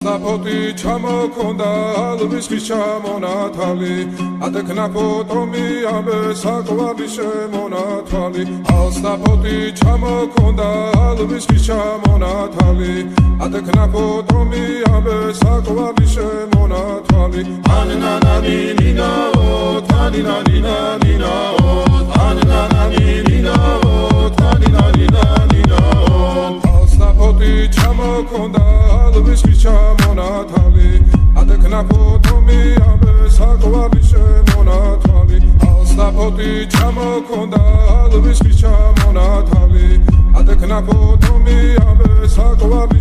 Alstapoti ჩამოქონდა ალვის ხის ჩამონათალი ატექნა ფოტომი ამე საკვარი შემონათვალი Alstapoti ჩამოქონდა ალვის ხის ჩამონათალი ატექნა ფოტომი ამე საკვარი შემონათვალი ანანანი ნინაო თანინანი ნინაო ანანანი ნინაო თანინანი ნინაო Alstapoti ჩამოქონდა ალვის ხის ჩამონათალი ატექნა ფოტომი ამე საკვარი შემონათვალი Alstapoti ჩამოქონდა ალვის ხის ჩამონათალი ატექნა ფოტომი ამე საკვარი